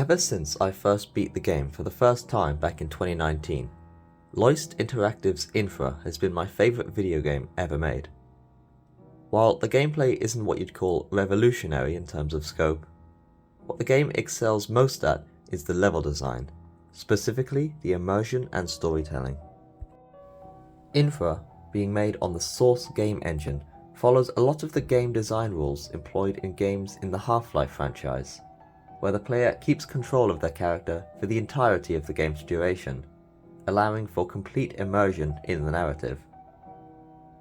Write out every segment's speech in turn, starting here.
Ever since I first beat the game for the first time back in 2019, Loist Interactive's Infra has been my favourite video game ever made. While the gameplay isn't what you'd call revolutionary in terms of scope, what the game excels most at is the level design, specifically the immersion and storytelling. Infra, being made on the Source game engine, follows a lot of the game design rules employed in games in the Half-Life franchise, where the player keeps control of their character for the entirety of the game's duration, allowing for complete immersion in the narrative.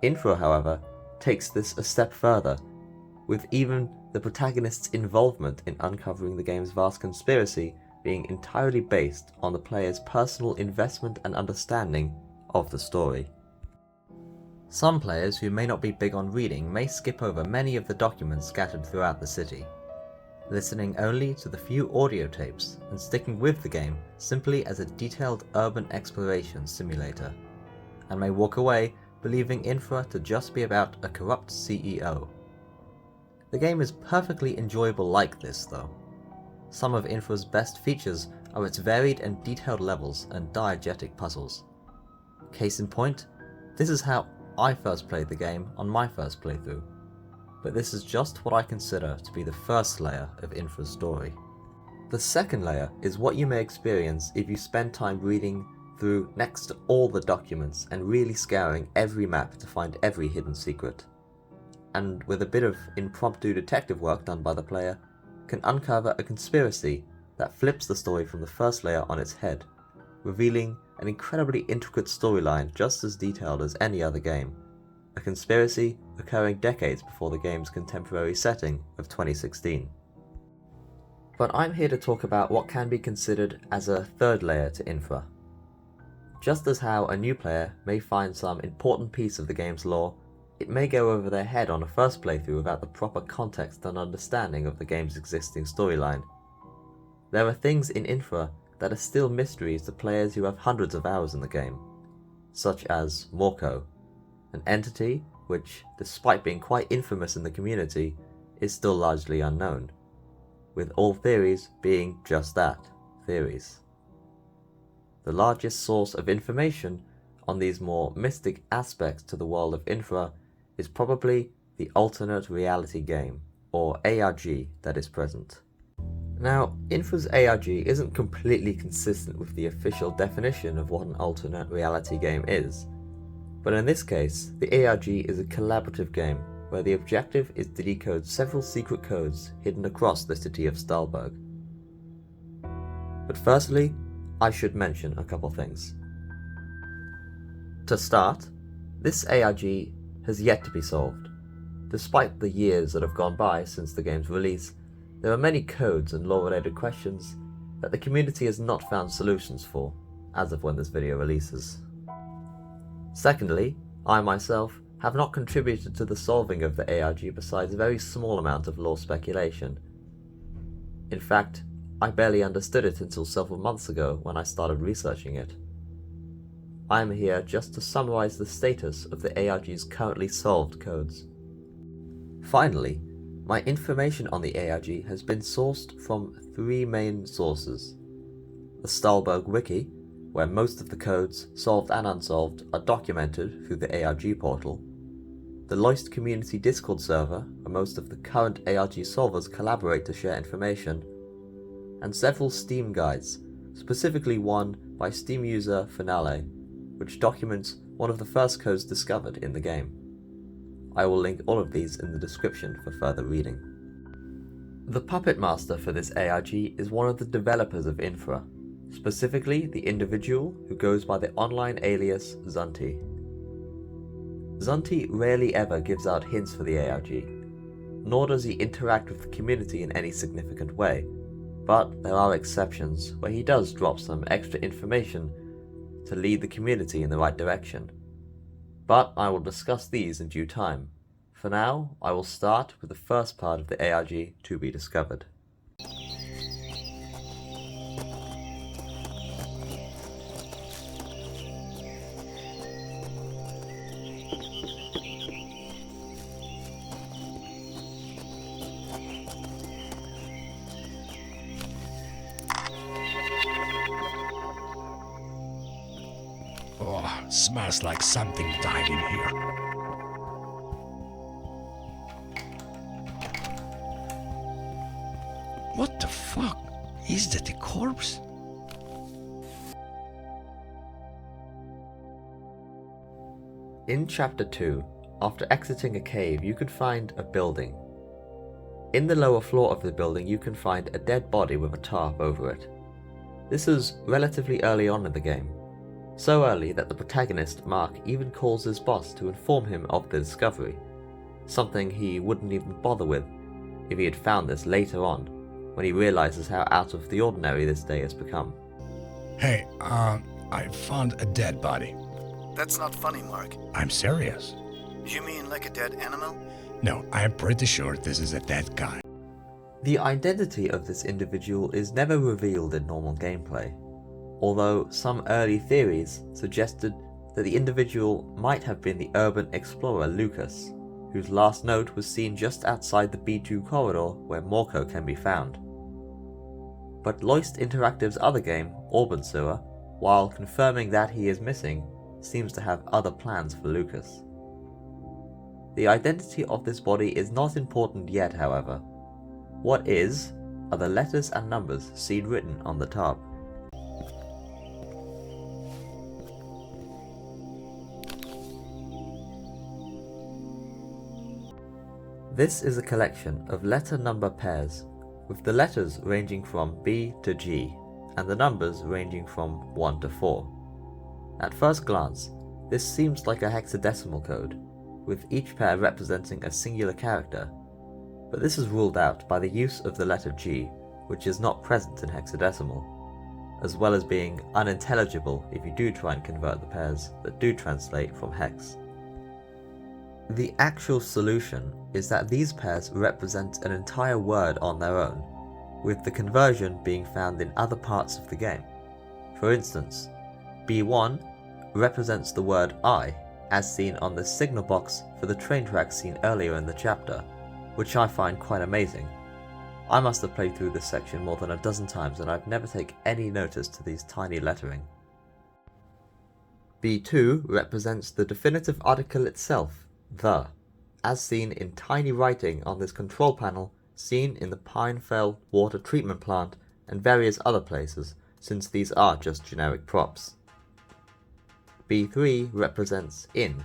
Infra, however, takes this a step further, with even the protagonist's involvement in uncovering the game's vast conspiracy being entirely based on the player's personal investment and understanding of the story. Some players who may not be big on reading may skip over many of the documents scattered throughout the city, listening only to the few audio tapes and sticking with the game simply as a detailed urban exploration simulator, and may walk away believing Infra to just be about a corrupt CEO. The game is perfectly enjoyable like this though. Some of Infra's best features are its varied and detailed levels and diegetic puzzles. Case in point, this is how I first played the game on my first playthrough, but this is just what I consider to be the first layer of Infra's story. The second layer is what you may experience if you spend time reading through next to all the documents and really scouring every map to find every hidden secret, and with a bit of impromptu detective work done by the player, can uncover a conspiracy that flips the story from the first layer on its head, revealing an incredibly intricate storyline just as detailed as any other game, a conspiracy occurring decades before the game's contemporary setting of 2016. But I'm here to talk about what can be considered as a third layer to Infra. Just as how a new player may find some important piece of the game's lore, it may go over their head on a first playthrough without the proper context and understanding of the game's existing storyline. There are things in Infra that are still mysteries to players who have hundreds of hours in the game, such as Morco, an entity which, despite being quite infamous in the community, is still largely unknown, with all theories being just that, theories. The largest source of information on these more mystic aspects to the world of Infra is probably the alternate reality game, or ARG, that is present. Now, Infra's ARG isn't completely consistent with the official definition of what an alternate reality game is, but in this case, the ARG is a collaborative game where the objective is to decode several secret codes hidden across the city of Stalberg. But firstly, I should mention a couple things. To start, this ARG has yet to be solved. Despite the years that have gone by since the game's release, there are many codes and lore-related questions that the community has not found solutions for, as of when this video releases. Secondly, I myself have not contributed to the solving of the ARG besides a very small amount of lore speculation. In fact, I barely understood it until several months ago when I started researching it. I am here just to summarize the status of the ARG's currently solved codes. Finally, my information on the ARG has been sourced from three main sources: the Stalberg Wiki, where most of the codes, solved and unsolved, are documented through the ARG portal, the Loist community Discord server, where most of the current ARG solvers collaborate to share information, and several Steam guides, specifically one by Steam user Finale, which documents one of the first codes discovered in the game. I will link all of these in the description for further reading. The puppet master for this ARG is one of the developers of Infra, specifically the individual who goes by the online alias Zunti. Zunti rarely ever gives out hints for the ARG, nor does he interact with the community in any significant way, but there are exceptions where he does drop some extra information to lead the community in the right direction. But I will discuss these in due time. For now, I will start with the first part of the ARG to be discovered. Smells like something died in here. What the fuck? Is that a corpse? In Chapter 2, after exiting a cave, you can find a building. In the lower floor of the building, you can find a dead body with a tarp over it. This is relatively early on in the game, so early that the protagonist, Mark, even calls his boss to inform him of the discovery, something he wouldn't even bother with if he had found this later on, when he realizes how out of the ordinary this day has become. Hey, I found a dead body. That's not funny, Mark. I'm serious. You mean like a dead animal? No, I'm pretty sure this is a dead guy. The identity of this individual is never revealed in normal gameplay, although some early theories suggested that the individual might have been the urban explorer Lucas, whose last note was seen just outside the B2 corridor where Morco can be found. But Loist Interactive's other game, Obenseuer, while confirming that he is missing, seems to have other plans for Lucas. The identity of this body is not important yet, however. What is are the letters and numbers seen written on the tarp. This is a collection of letter number pairs, with the letters ranging from B to G, and the numbers ranging from 1 to 4. At first glance, this seems like a hexadecimal code, with each pair representing a singular character, but this is ruled out by the use of the letter G, which is not present in hexadecimal, as well as being unintelligible if you do try and convert the pairs that do translate from hex. The actual solution is that these pairs represent an entire word on their own, with the conversion being found in other parts of the game. For instance, B1 represents the word I, as seen on the signal box for the train track seen earlier in the chapter, which I find quite amazing. I must have played through this section more than a dozen times and I'd never take any notice to these tiny lettering. B2 represents the definitive article itself, the, as seen in tiny writing on this control panel seen in the Pinefell water treatment plant and various other places, since these are just generic props. B3 represents in,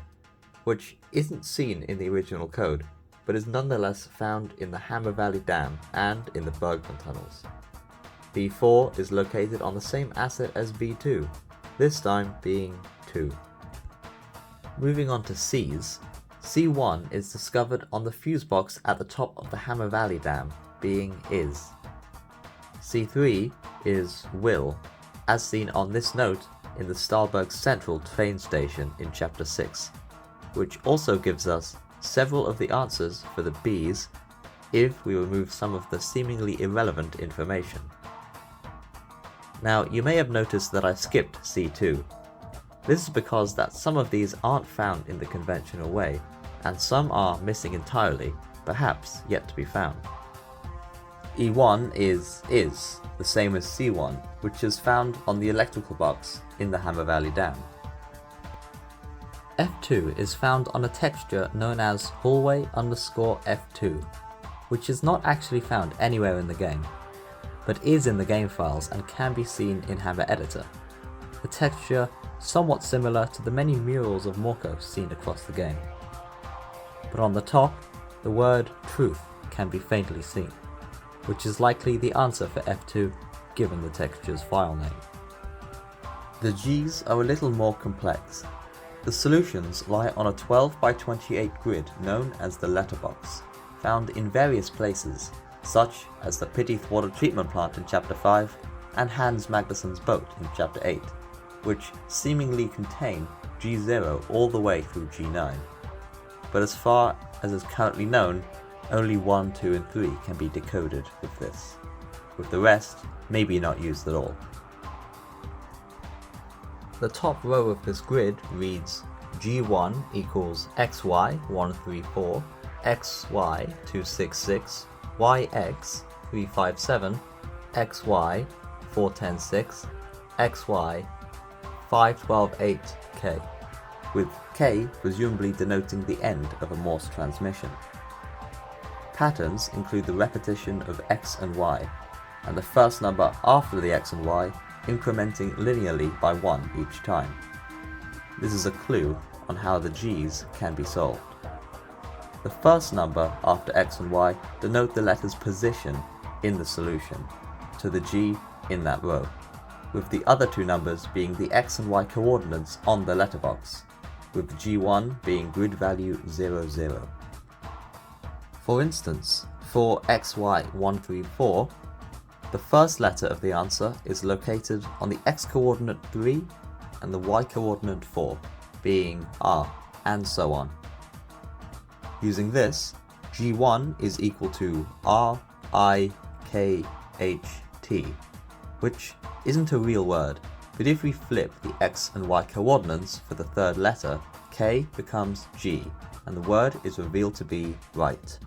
which isn't seen in the original code, but is nonetheless found in the Hammer Valley Dam and in the Bergman tunnels. B4 is located on the same asset as B2, this time being 2. Moving on to C's, C1 is discovered on the fuse box at the top of the Hammer Valley Dam, being is. C3 is will, as seen on this note in the Starburg Central train station in Chapter 6, which also gives us several of the answers for the B's if we remove some of the seemingly irrelevant information. Now, you may have noticed that I skipped C2. This is because that some of these aren't found in the conventional way, and some are missing entirely, perhaps yet to be found. E1 is, the same as C1, which is found on the electrical box in the Hammer Valley Dam. F2 is found on a texture known as hallway_F2, which is not actually found anywhere in the game, but is in the game files and can be seen in Hammer Editor. The texture somewhat similar to the many murals of Morco seen across the game. But on the top, the word truth can be faintly seen, which is likely the answer for F2 given the texture's file name. The G's are a little more complex. The solutions lie on a 12 by 28 grid known as the letterbox, found in various places, such as the Pittieth water treatment plant in Chapter 5 and Hans Magnuson's boat in Chapter 8, which seemingly contain G0 all the way through G9. But as far as is currently known, only 1, 2 and 3 can be decoded with this, with the rest maybe not used at all. The top row of this grid reads G1 equals XY 134, XY 266, YX 357, XY 4106, XY 5128K. with K presumably denoting the end of a Morse transmission. Patterns include the repetition of X and Y, and the first number after the X and Y incrementing linearly by 1 each time. This is a clue on how the G's can be solved. The first number after X and Y denote the letter's position in the solution, to the G in that row, with the other two numbers being the X and Y coordinates on the letterbox, with G1 being grid value 00. For instance, for XY134, the first letter of the answer is located on the X coordinate 3 and the Y coordinate 4, being R, and so on. Using this, G1 is equal to R, I, K, H, T, which isn't a real word, but if we flip the X and Y coordinates for the third letter, K becomes G, and the word is revealed to be right.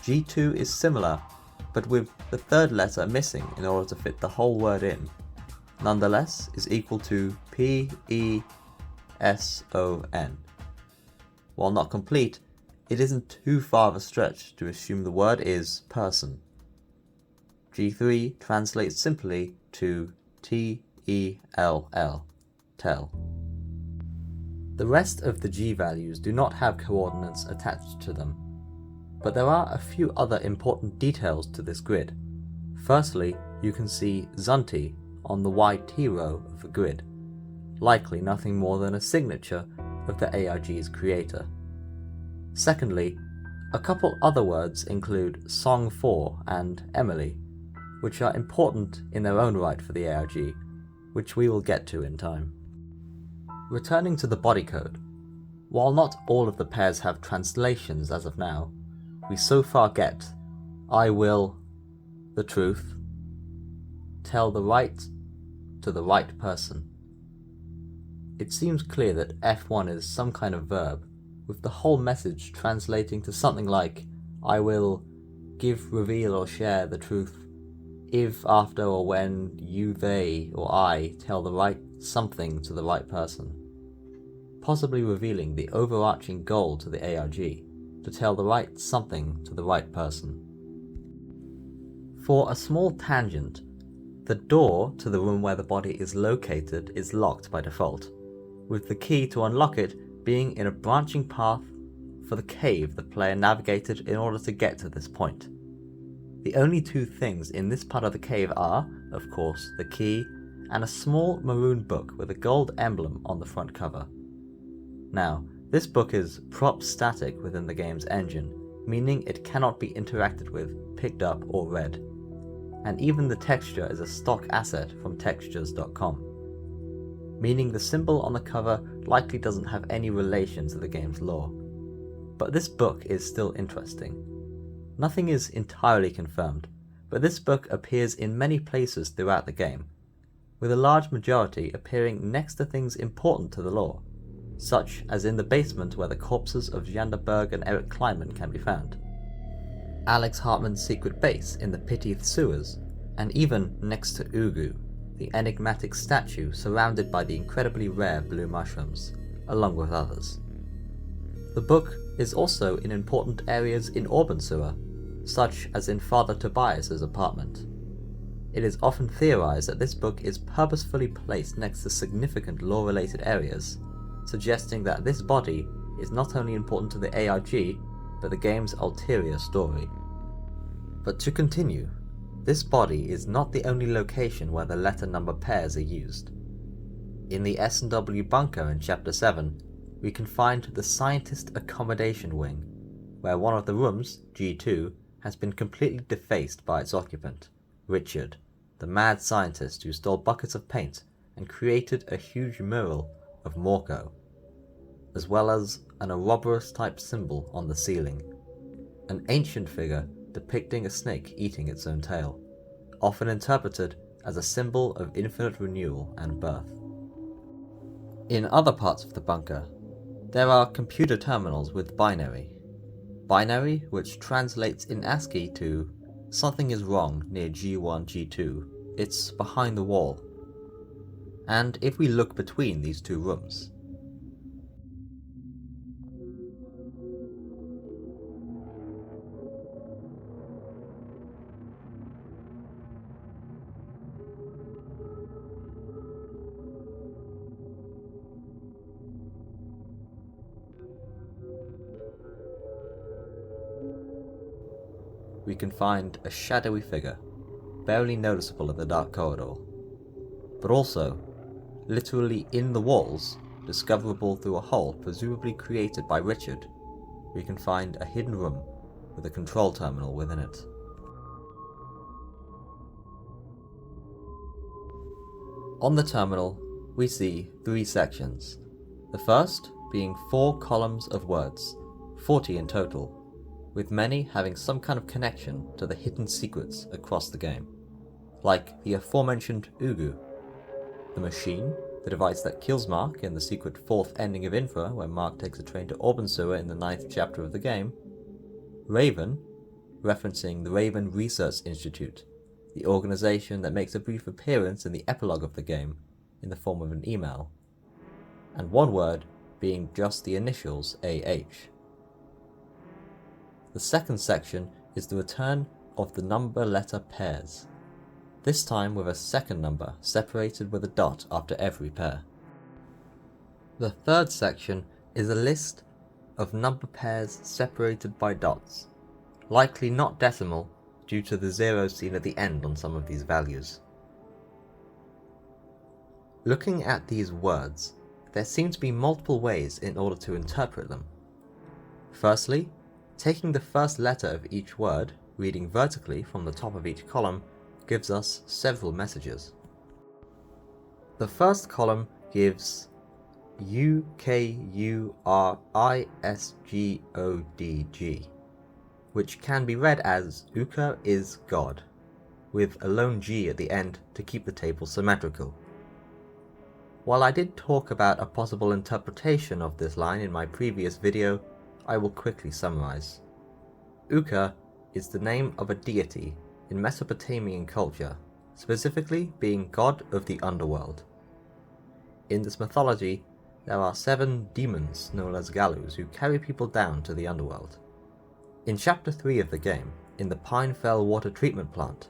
G2 is similar, but with the third letter missing in order to fit the whole word in. Nonetheless, is equal to P-E-S-O-N. While not complete, it isn't too far of a stretch to assume the word is person. G3 translates simply to T-E-L-L, tell. The rest of the G values do not have coordinates attached to them, but there are a few other important details to this grid. Firstly, you can see Zunti on the YT row of the grid, likely nothing more than a signature of the ARG's creator. Secondly, a couple other words include Song 4 and Emily, which are important in their own right for the ARG, which we will get to in time. Returning to the body code, while not all of the pairs have translations as of now, we so far get I will, the truth, tell the right to the right person. It seems clear that F1 is some kind of verb, with the whole message translating to something like I will give, reveal or share the truth if, after or when you, they or I tell the right something to the right person, possibly revealing the overarching goal to the ARG, to tell the right something to the right person. For a small tangent, the door to the room where the body is located is locked by default, with the key to unlock it being in a branching path for the cave the player navigated in order to get to this point. The only two things in this part of the cave are, of course, the key and a small maroon book with a gold emblem on the front cover. Now, this book is prop static within the game's engine, meaning it cannot be interacted with, picked up or read. And even the texture is a stock asset from textures.com, meaning the symbol on the cover likely doesn't have any relation to the game's lore. But this book is still interesting. Nothing is entirely confirmed, but this book appears in many places throughout the game, with a large majority appearing next to things important to the lore, such as in the basement where the corpses of Janderberg and Eric Kleinman can be found, Alyx Hartman's secret base in the Pitith sewers, and even next to Ugu, the enigmatic statue surrounded by the incredibly rare blue mushrooms, along with others. The book is also in important areas in Obenseuer, such as in Father Tobias's apartment. It is often theorized that this book is purposefully placed next to significant lore-related areas, suggesting that this body is not only important to the ARG, but the game's ulterior story. But to continue, this body is not the only location where the letter number pairs are used. In the S&W bunker in Chapter 7, we can find the Scientist Accommodation Wing, where one of the rooms, G2, has been completely defaced by its occupant, Richard, the mad scientist who stole buckets of paint and created a huge mural of Morco, as well as an Ouroboros-type symbol on the ceiling, an ancient figure depicting a snake eating its own tail, often interpreted as a symbol of infinite renewal and birth. In other parts of the bunker, there are computer terminals with binary, which translates in ASCII to something is wrong near G1, G2, it's behind the wall. And if we look between these two rooms, we can find a shadowy figure, barely noticeable in the dark corridor, but also, literally in the walls, discoverable through a hole presumably created by Richard, we can find a hidden room with a control terminal within it. On the terminal, we see 3 sections, the first being 4 columns of words, 40 in total, with many having some kind of connection to the hidden secrets across the game, like the aforementioned Ugu, the machine, the device that kills Mark in the secret 4th ending of Infra when Mark takes a train to Obenseuer in the 9th chapter of the game, Raven, referencing the Raven Research Institute, the organization that makes a brief appearance in the epilogue of the game in the form of an email, and one word being just the initials AH. The second section is the return of the number-letter pairs, this time with a second number separated with a dot after every pair. The third section is a list of number pairs separated by dots, likely not decimal due to the zero seen at the end on some of these values. Looking at these words, there seem to be multiple ways in order to interpret them. Firstly, taking the first letter of each word, reading vertically from the top of each column, gives us several messages. The first column gives UKURISGODG, which can be read as Uka is God, with a lone G at the end to keep the table symmetrical. While I did talk about a possible interpretation of this line in my previous video, I will quickly summarize. Uka is the name of a deity in Mesopotamian culture, specifically being god of the underworld. In this mythology, there are 7 demons known as Galus who carry people down to the underworld. In chapter 3 of the game, in the Pinefell water treatment plant,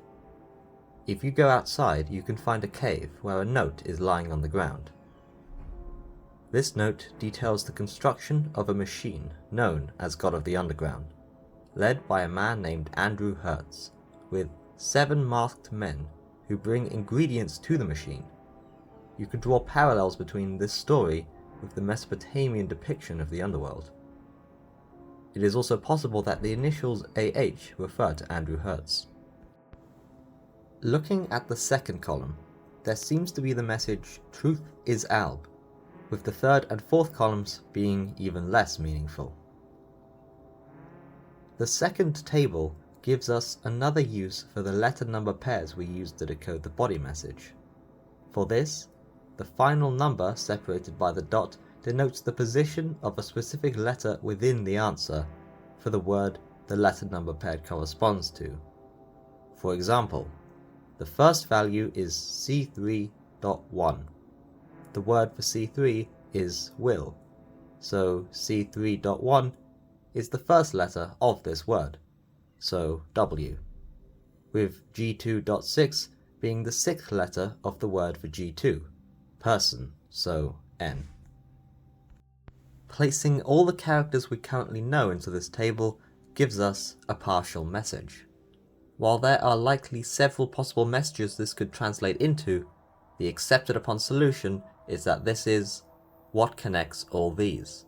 if you go outside you can find a cave where a note is lying on the ground. This note details the construction of a machine known as God of the Underground, led by a man named Andrew Hertz, with 7 masked men who bring ingredients to the machine. You could draw parallels between this story with the Mesopotamian depiction of the underworld. It is also possible that the initials AH refer to Andrew Hertz. Looking at the second column, there seems to be the message Truth is Alb, with the third and fourth columns being even less meaningful. The second table gives us another use for the letter number pairs we use to decode the body message. For this, the final number separated by the dot denotes the position of a specific letter within the answer for the word the letter number paired corresponds to. For example, the first value is C3.1. The word for C3 is will, so C3.1 is the first letter of this word, so W, with G2.6 being the 6th letter of the word for G2, person, so N. Placing all the characters we currently know into this table gives us a partial message. While there are likely several possible messages this could translate into, the accepted upon solution is that this is what connects all these,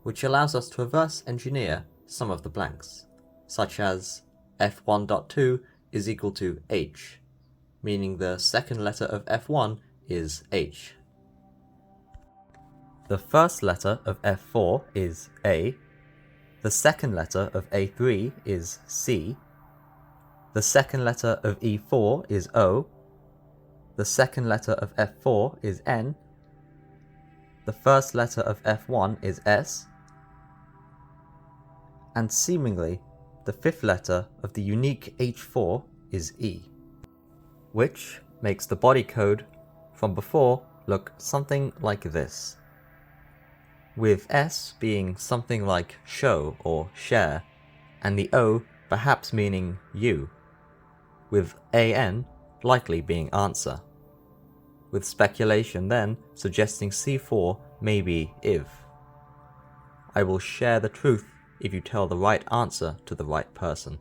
which allows us to reverse engineer some of the blanks, such as F1.2 is equal to H, meaning the second letter of F1 is H. The first letter of F4 is A, the second letter of A3 is C, the second letter of E4 is O, the second letter of F4 is N, the first letter of F1 is S, and seemingly the 5th letter of the unique H4 is E, which makes the body code from before look something like this, with S being something like show or share, and the O perhaps meaning you, with AN likely being answer, with speculation then suggesting C4 may be if. I will share the truth if you tell the right answer to the right person.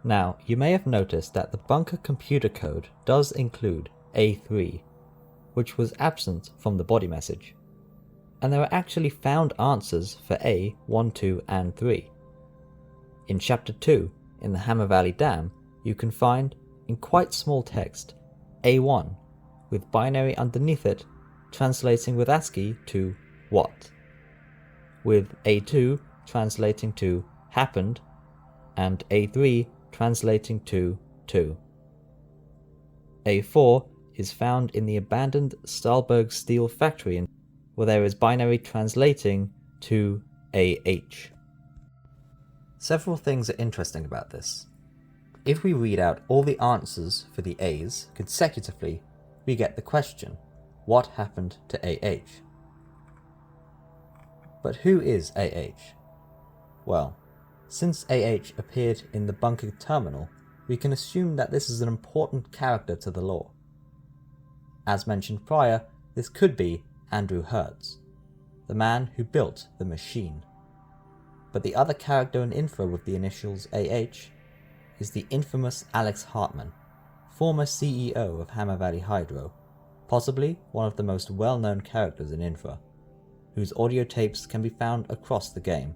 Now, you may have noticed that the bunker computer code does include A3, which was absent from the body message, and there are actually found answers for A, 1, 2, and 3. In Chapter 2, in the Hammer Valley Dam, you can find, in quite small text, A1, with binary underneath it translating with ASCII to what, with A2 translating to happened, and A3 translating to 2. A4 is found in the abandoned Stahlberg steel factory, where there is binary translating to AH. Several things are interesting about this. If we read out all the answers for the A's consecutively, we get the question, what happened to AH? But who is AH? Well, since AH appeared in the bunker terminal, we can assume that this is an important character to the lore. As mentioned prior, this could be Andrew Hertz, the man who built the machine. But the other character in Infra with the initials AH is the infamous Alyx Hartman, former CEO of Hammer Valley Hydro, possibly one of the most well-known characters in Infra, whose audio tapes can be found across the game,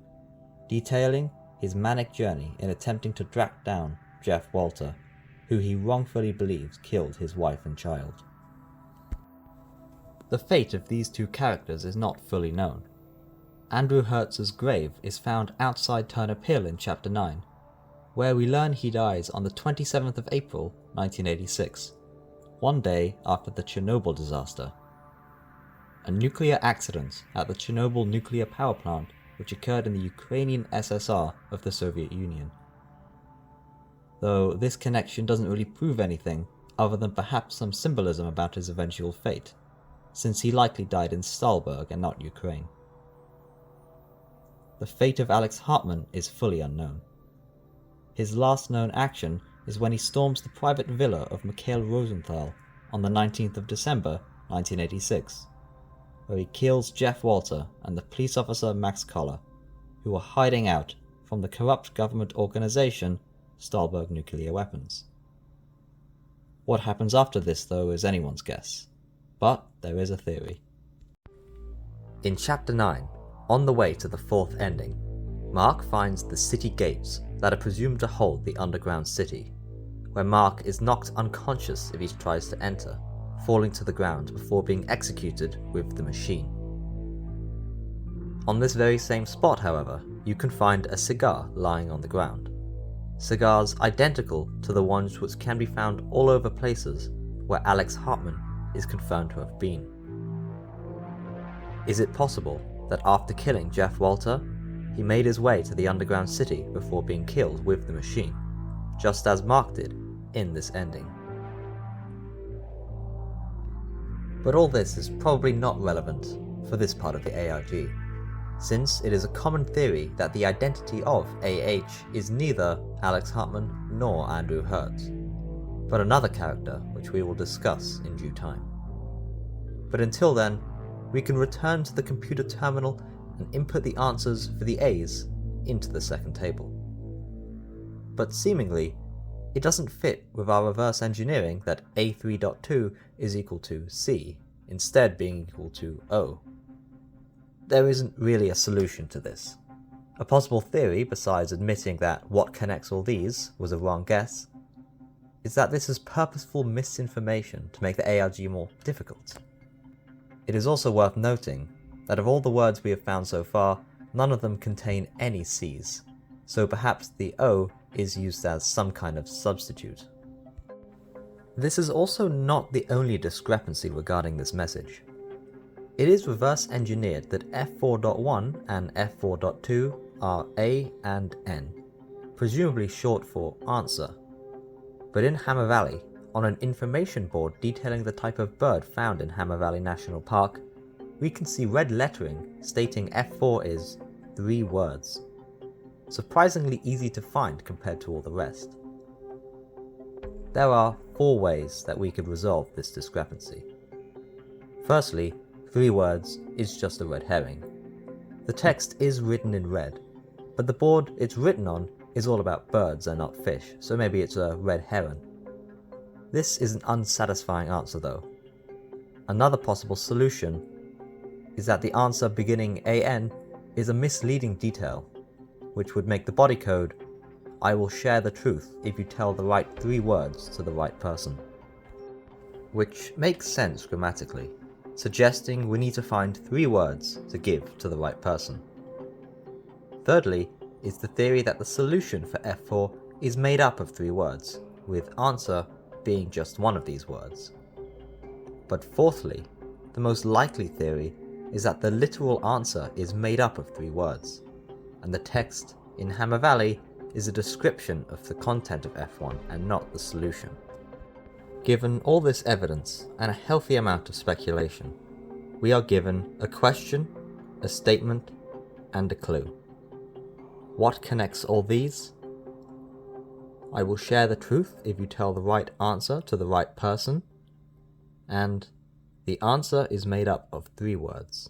detailing his manic journey in attempting to track down Jeff Walter, who he wrongfully believes killed his wife and child. The fate of these two characters is not fully known. Andrew Hertz's grave is found outside Turnip Hill in Chapter 9, where we learn he dies on the 27th of April 1986, one day after the Chernobyl disaster. A nuclear accident at the Chernobyl nuclear power plant which occurred in the Ukrainian SSR of the Soviet Union. Though this connection doesn't really prove anything other than perhaps some symbolism about his eventual fate, since he likely died in Stahlberg and not Ukraine. The fate of Alyx Hartman is fully unknown. His last known action is when he storms the private villa of Mikhail Rosenthal on the 19th of December 1986, where he kills Jeff Walter and the police officer Max Koller, who are hiding out from the corrupt government organization Stahlberg Nuclear Weapons. What happens after this, though, is anyone's guess, but there is a theory. In Chapter 9, on the way to the fourth ending, Mark finds the city gates that are presumed to hold the underground city, where Mark is knocked unconscious if he tries to enter, falling to the ground before being executed with the machine. On this very same spot, however, you can find a cigar lying on the ground. Cigars identical to the ones which can be found all over places where Alyx Hartman is confirmed to have been. Is it possible that after killing Jeff Walter, he made his way to the underground city before being killed with the machine, just as Mark did in this ending? But all this is probably not relevant for this part of the ARG, since it is a common theory that the identity of AH is neither Alyx Hartman nor Andrew Hertz, but another character which we will discuss in due time. But until then, we can return to the computer terminal and input the answers for the A's into the second table. But seemingly, it doesn't fit with our reverse engineering that A3.2 is equal to C, instead being equal to O. There isn't really a solution to this. A possible theory, besides admitting that what connects all these was a wrong guess, is that this is purposeful misinformation to make the ARG more difficult. It is also worth noting that of all the words we have found so far, none of them contain any C's, so perhaps the O is used as some kind of substitute. This is also not the only discrepancy regarding this message. It is reverse engineered that F4.1 and F4.2 are A and N, presumably short for answer. But in Hammer Valley, on an information board detailing the type of bird found in Hammer Valley National Park, we can see red lettering stating F4 is 3 words. Surprisingly easy to find compared to all the rest. There are 4 ways that we could resolve this discrepancy. Firstly, 3 words is just a red herring. The text is written in red, but the board it's written on is all about birds and not fish, so maybe it's a red heron. This is an unsatisfying answer though. Another possible solution is that the answer beginning AN is a misleading detail, which would make the body code, "I will share the truth if you tell the right 3 words to the right person." Which makes sense grammatically, suggesting we need to find 3 words to give to the right person. Thirdly is the theory that the solution for F4 is made up of 3 words, with answer being just one of these words. But fourthly, the most likely theory is that the literal answer is made up of 3 words, and the text in Hammer Valley is a description of the content of F1 and not the solution. Given all this evidence and a healthy amount of speculation, we are given a question, a statement, and a clue. What connects all these? I will share the truth if you tell the right answer to the right person, and the answer is made up of 3 words.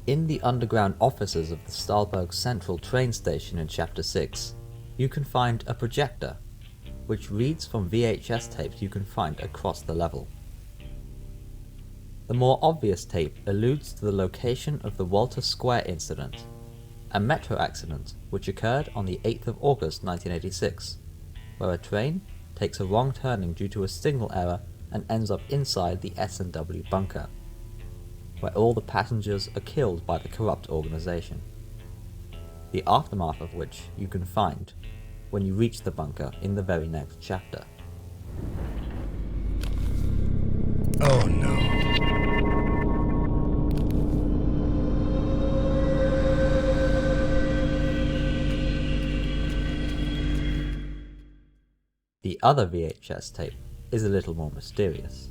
In the underground offices of the StalBio Central train station in Chapter 6, you can find a projector, which reads from VHS tapes you can find across the level. The more obvious tape alludes to the location of the Walter Square incident, a metro accident which occurred on the 8th of August 1986, where a train takes a wrong turning due to a signal error and ends up inside the S&W bunker, where all the passengers are killed by the corrupt organization. The aftermath of which you can find when you reach the bunker in the very next chapter. Oh no. The other VHS tape is a little more mysterious.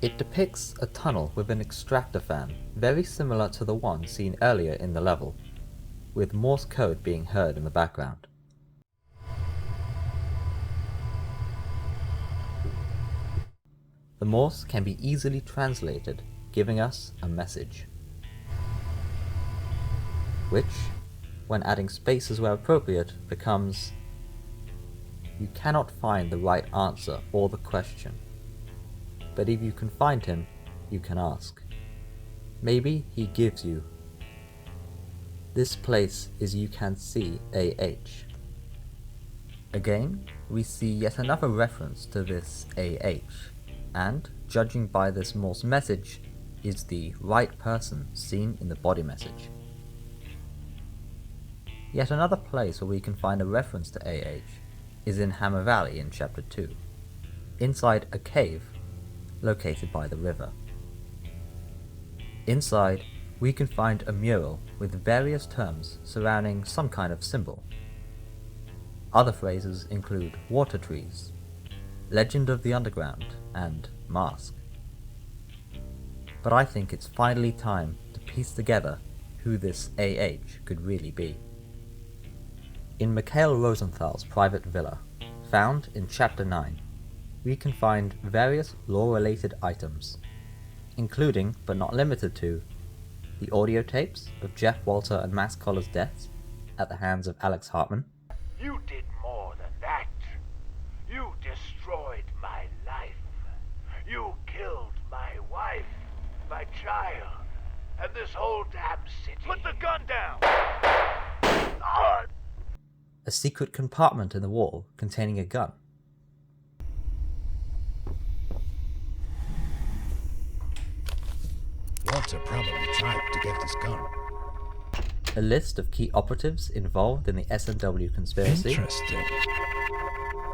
It depicts a tunnel with an extractor fan, very similar to the one seen earlier in the level, with Morse code being heard in the background. The Morse can be easily translated, giving us a message, which, when adding spaces where appropriate, becomes, "You cannot find the right answer or the question. But if you can find him, you can ask. Maybe he gives you. This place is you can see AH." Again, we see yet another reference to this AH, and, judging by this Morse message, is the right person seen in the body message. Yet another place where we can find a reference to AH is in Hammer Valley in Chapter 2, inside a cave located by the river. Inside, we can find a mural with various terms surrounding some kind of symbol. Other phrases include water trees, legend of the underground, and mask. But I think it's finally time to piece together who this AH could really be. In Mikhail Rosenthal's private villa, found in Chapter 9, we can find various law-related items, including, but not limited to, the audio tapes of Jeff Walter and Max Coller's deaths at the hands of Alyx Hartman. "You did more than that. You destroyed my life. You killed my wife, my child, and this whole damn city." "Put the gun down!" A secret compartment in the wall containing a gun. Walter probably tried to get this gun. A list of key operatives involved in the S&W conspiracy. Interesting.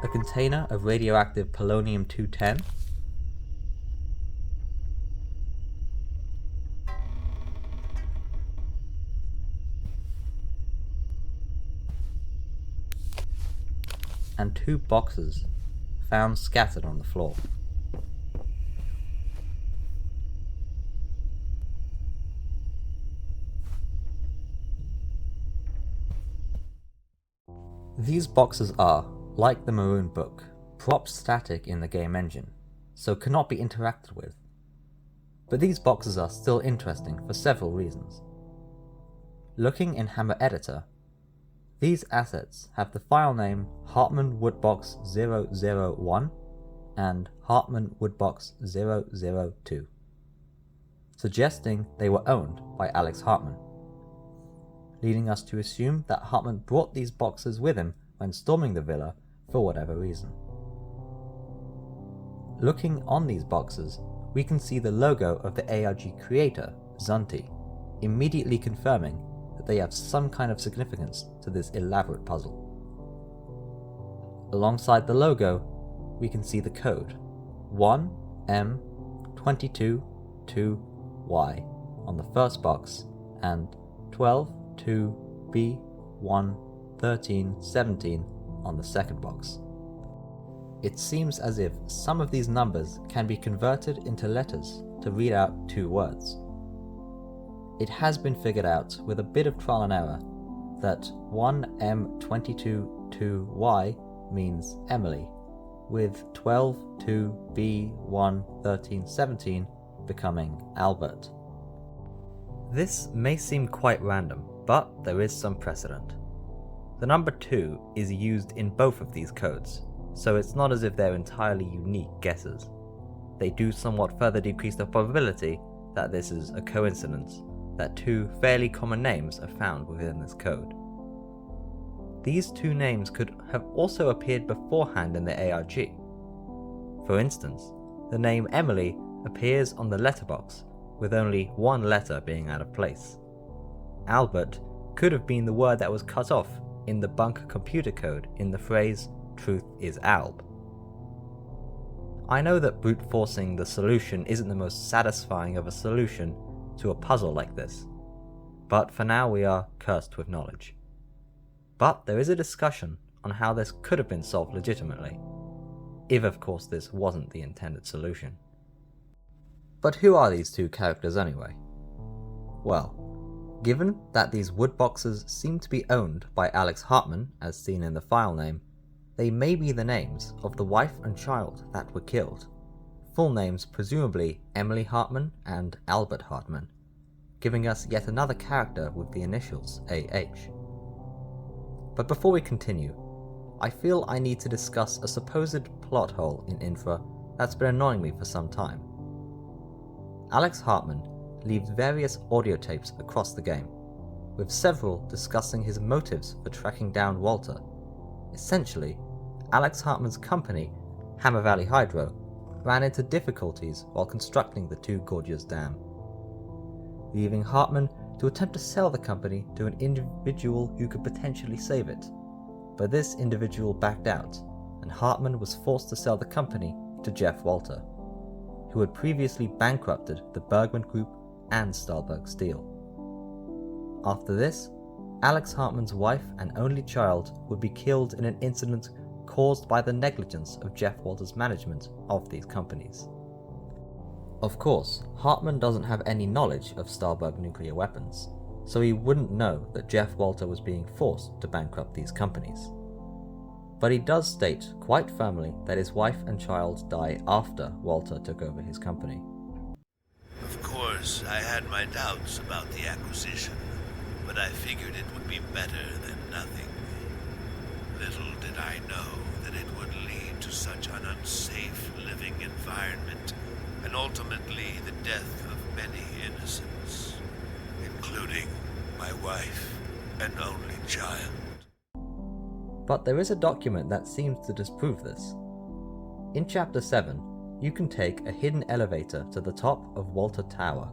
A container of radioactive polonium-210. and 2 boxes found scattered on the floor. These boxes are, like the Maroon Book, prop static in the game engine, so cannot be interacted with. But these boxes are still interesting for several reasons. Looking in Hammer Editor, these assets have the file name Hartman Woodbox 001 and Hartman Woodbox 002, suggesting they were owned by Alyx Hartman, leading us to assume that Hartman brought these boxes with him when storming the villa for whatever reason. Looking on these boxes, we can see the logo of the ARG creator, Zunti, immediately confirming that they have some kind of significance to this elaborate puzzle. Alongside the logo, we can see the code 1M222Y on the first box and 12-2B11317 on the second box. It seems as if some of these numbers can be converted into letters to read out 2 words. It has been figured out with a bit of trial and error that 1M222Y means Emily, with 12-2B11317 becoming Albert. This may seem quite random, but there is some precedent. The number 2 is used in both of these codes, so it's not as if they're entirely unique guesses. They do somewhat further decrease the probability that this is a coincidence, that 2 fairly common names are found within this code. These 2 names could have also appeared beforehand in the ARG. For instance, the name Emily appears on the letterbox, with only 1 letter being out of place. Albert could have been the word that was cut off in the bunker computer code in the phrase "Truth is Alb." I know that brute forcing the solution isn't the most satisfying of a solution to a puzzle like this, but for now we are cursed with knowledge. But there is a discussion on how this could have been solved legitimately, if of course this wasn't the intended solution. But who are these 2 characters anyway? Well, given that these woodboxes seem to be owned by Alyx Hartman, as seen in the file name, they may be the names of the wife and child that were killed, full names presumably Emily Hartman and Albert Hartman, giving us yet another character with the initials AH. But before we continue, I feel I need to discuss a supposed plot hole in Infra that's been annoying me for some time. Alyx Hartman leaves various audio tapes across the game, with several discussing his motives for tracking down Walter. Essentially, Alyx Hartman's company, Hammer Valley Hydro, ran into difficulties while constructing the 2 Gorges Dam, leaving Hartman to attempt to sell the company to an individual who could potentially save it. But this individual backed out, and Hartman was forced to sell the company to Jeff Walter, who had previously bankrupted the Bergman Group and Stahlberg Steel. After this, Alyx Hartman's wife and only child would be killed in an incident caused by the negligence of Jeff Walter's management of these companies. Of course, Hartman doesn't have any knowledge of Stahlberg nuclear weapons, so he wouldn't know that Jeff Walter was being forced to bankrupt these companies. But he does state quite firmly that his wife and child die after Walter took over his company. Of course, I had my doubts about the acquisition, but I figured it would be better than nothing. Little did I know that it would lead to such an unsafe living environment, and ultimately the death of many innocents, including my wife and only child. But there is a document that seems to disprove this. In Chapter 7, you can take a hidden elevator to the top of Walter Tower,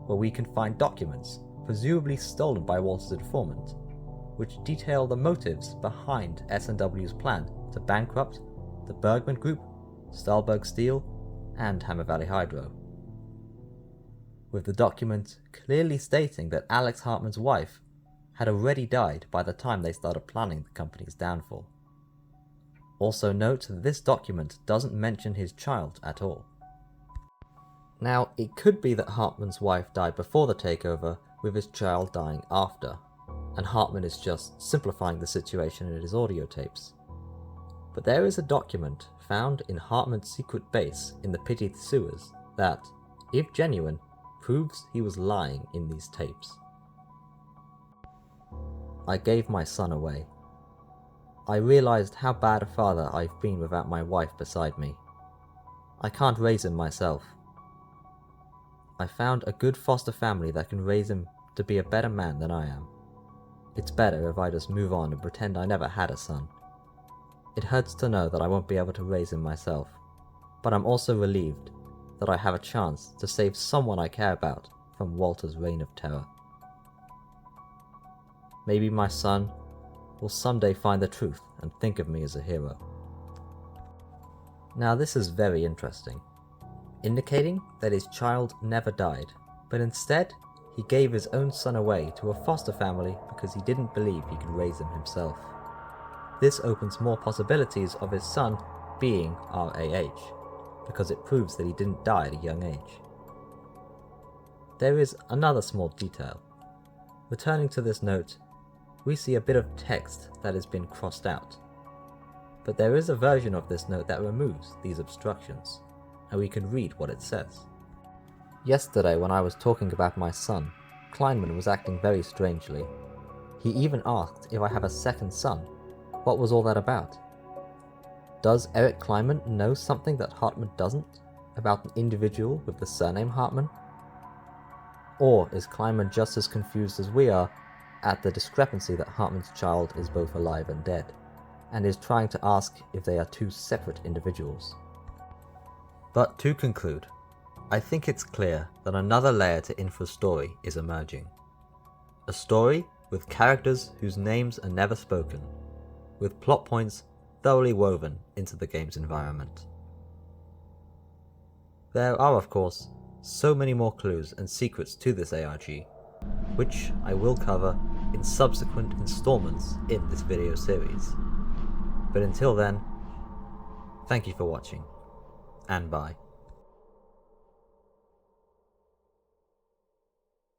where we can find documents, presumably stolen by Walter's informant, which detail the motives behind S&W's plan to bankrupt the Bergman Group, Stahlberg Steel, and Hammer Valley Hydro, with the document clearly stating that Alyx Hartman's wife had already died by the time they started planning the company's downfall. Also note that this document doesn't mention his child at all. Now, it could be that Hartman's wife died before the takeover, with his child dying after, and Hartman is just simplifying the situation in his audio tapes. But there is a document found in Hartman's secret base in the pitted sewers that, if genuine, proves he was lying in these tapes. I gave my son away. I realized how bad a father I've been without my wife beside me. I can't raise him myself. I found a good foster family that can raise him to be a better man than I am. It's better if I just move on and pretend I never had a son. It hurts to know that I won't be able to raise him myself, but I'm also relieved that I have a chance to save someone I care about from Walter's reign of terror. Maybe my son will someday find the truth and think of me as a hero. Now this is very interesting, indicating that his child never died, but instead he gave his own son away to a foster family because he didn't believe he could raise him himself. This opens more possibilities of his son being RAH, because it proves that he didn't die at a young age. There is another small detail. Returning to this note, we see a bit of text that has been crossed out. But there is a version of this note that removes these obstructions, and we can read what it says. Yesterday when I was talking about my son, Kleinman was acting very strangely. He even asked if I have a second son. What was all that about? Does Eric Kleinman know something that Hartman doesn't, about an individual with the surname Hartman? Or is Kleinman just as confused as we are at the discrepancy that Hartman's child is both alive and dead, and is trying to ask if they are two separate individuals? But to conclude, I think it's clear that another layer to INFRA's story is emerging. A story with characters whose names are never spoken, with plot points thoroughly woven into the game's environment. There are, of course, so many more clues and secrets to this ARG, which I will cover in subsequent installments in this video series. But until then, thank you for watching, and bye.